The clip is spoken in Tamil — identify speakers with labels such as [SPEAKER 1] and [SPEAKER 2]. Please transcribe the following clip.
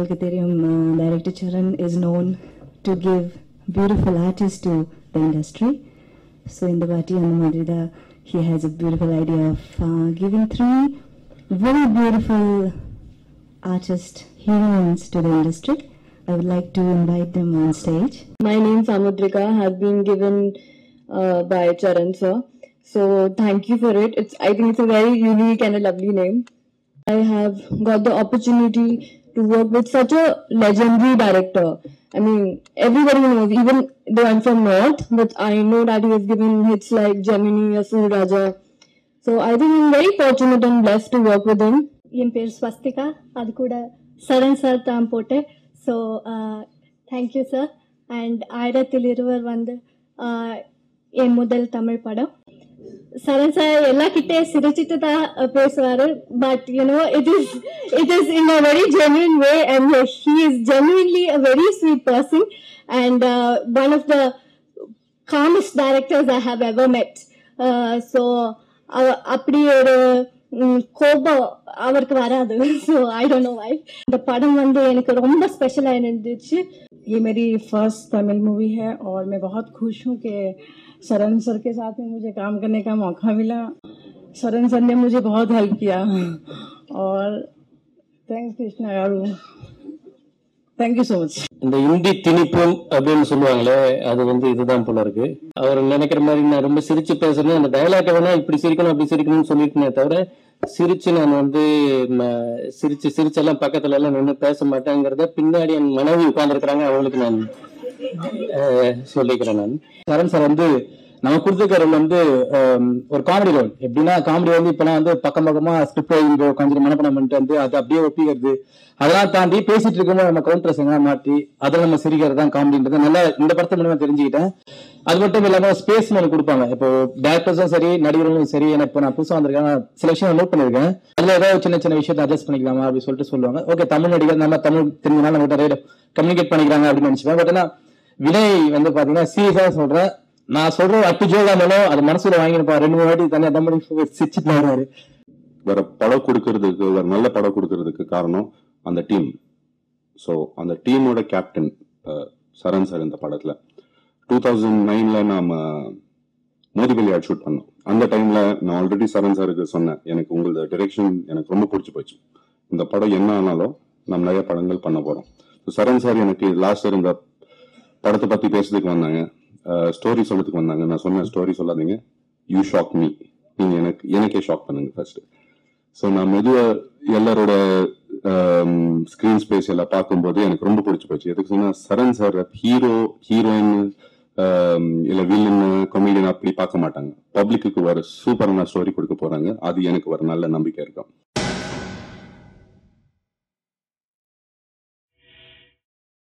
[SPEAKER 1] உங்களுக்கு தெரியும், Director Charan is known to give beautiful artists to the industry. So in the Vati and Madrida, he has a beautiful idea of giving 3 very beautiful artist heroines to the industry. I would like to invite them on stage.
[SPEAKER 2] My name Samudrika has been given by Charan sir. So thank you for it. I think it's a very unique and a lovely name. I have got the opportunity to work with such a legendary director. I mean, everybody knows, even though I'm from North, but I know that he has given hits like Gemini, Asur Raja. So I think I'm very fortunate and blessed to work with him.
[SPEAKER 3] என் பேர் ஸ்வஸ்திகா, அது கூட சரண் சார் தான் போட்டேன். So thank you sir. அண்ட் 1000 வந்து என் முதல் தமிழ் படம். சரண் சார் எல்லாக்கிட்டே சிரிச்சிட்டு தான் பேசுவார். But you know it is in a very genuine way and he is genuinely a very sweet person and one of the calmest directors I have ever met. So அப்படி ஒரு கோபம் அவருக்கு வராது. So I don't know why. இந்த படம் வந்து எனக்கு ரொம்ப ஸ்பெஷலாக இருந்துச்சு.
[SPEAKER 4] ये मेरी फर्स्ट तमिल मूवी है और मैं बहुत खुश हूँ कि सरन सर के साथ में मुझे काम करने का मौका मिला. सरन सर ने मुझे बहुत हेल्प किया और thanks Krishna garu, thank you so much.
[SPEAKER 5] இந்த இந்தி திணிப்பும் அப்படின்னு சொல்லுவாங்களே, அது வந்து இதுதான் போல இருக்கு. அவர் நினைக்கிற மாதிரி நான் ரொம்ப சிரிச்சு பேசுறேன், அந்த டயலாக் வேணா இப்படி சிரிக்கணும் அப்படி சிரிக்கணும்னு சொல்லியிருக்கேனே தவிர சிரிச்சு நான் வந்து சிரிச்செல்லாம் பக்கத்துல எல்லாம் நின்று பேச மாட்டேங்கிறத பின்னாடி என் மனைவி உட்கார்ந்துருக்கிறாங்க, அவங்களுக்கு நான் சொல்லிக்கிறேன். நான் சரண் சார் வந்து நம்ம கொடுத்துருக்க ரோல் வந்து ஒரு காமெடி ரோல். எப்படின்னா காமெடி வந்து இப்பெல்லாம் வந்து பக்கமா ஸ்கிரிப்ட் கொஞ்சம் மனப்பணம் பண்ணிட்டு வந்து அதை அப்படியே ஒப்பிக்கிறது, அதெல்லாம் தாண்டி பேசிட்டு இருக்கும்போது நம்ம கவுண்டர்ஸ் எங்க மாட்டி அதில் நம்ம சிரிக்கிறது தான் காமெடின்றது நல்லா இந்த படத்தை மூலமா தெரிஞ்சுக்கிட்டேன். அது மட்டும் இல்லாம ஸ்பேஸ் ஒன்று கொடுப்பாங்க. இப்போ டேரக்டர்ஸும் சரி நடிகர்களும் சரி, எனக்கு இப்போ நான் புதுசாக வந்திருக்கேன், சில விஷயம் நோட் பண்ணிருக்கேன், அதுல ஏதாவது சின்ன விஷயத்தை அட்ஜஸ்ட் பண்ணிக்கலாமா அப்படின்னு சொல்லிட்டு சொல்லுவாங்க. ஓகே, தமிழ் நடிகர் நம்ம தமிழ் தெரிஞ்சனால நம்ம கிட்ட கம்யூனிகேட் பண்ணிக்கிறாங்க அப்படின்னு நினைச்சுப்பேன். பட் ஆனா வினய் வந்து பாத்தீங்கன்னா சீரியஸா சொல்றேன், நான் சொல்ற அட்டு ஜோகாமலும் அது மனசுல வாங்கிருப்பா 2-3 வாட்டி தனியா தம்பி சிரிச்சுட்டு வருவாரு.
[SPEAKER 6] வேற படம் கொடுக்கறதுக்கு, வேற நல்ல படம் கொடுக்கறதுக்கு காரணம் அந்த டீம். ஸோ அந்த டீமோட கேப்டன் சரண் சார். இந்த படத்துல 2009 நாம மோதிபலியாட் ஷூட் பண்ணோம். அந்த டைம்ல நான் ஆல்ரெடி சரண் சாருக்கு சொன்னேன், எனக்கு உங்களோட டிரெக்ஷன் எனக்கு ரொம்ப பிடிச்சி போச்சு, இந்த படம் என்ன ஆனாலும் நம்ம நிறைய படங்கள் பண்ண போறோம். சரண் சார் எனக்கு லாஸ்ட் இயர் இந்த படத்தை பத்தி பேசுறதுக்கு வந்தாங்க, ஸ்டோரி சொல்றதுக்கு வந்தாங்க. நான் சொன்னேன், ஸ்டோரி சொல்லாதீங்க, யூ ஷாக் மீ, நீங்க எனக்கே ஷாக் பண்ணுங்க ஃபர்ஸ்ட். ஸோ நான் மெதுவா எல்லாரோட ஸ்கிரீன் ஸ்பேஸ் எல்லாம் பார்க்கும்போது எனக்கு ரொம்ப பிடிச்சி போச்சு. எதுக்கு சொன்னா சரண் சார் ஹீரோ ஹீரோயின் இல்ல வில்லன் கொமீடியன் அப்படி பார்க்க மாட்டாங்க. பப்ளிக்கு வர சூப்பரான ஸ்டோரி கொடுக்க போறாங்க, அது எனக்கு ஒரு நல்ல நம்பிக்கை இருக்கும்.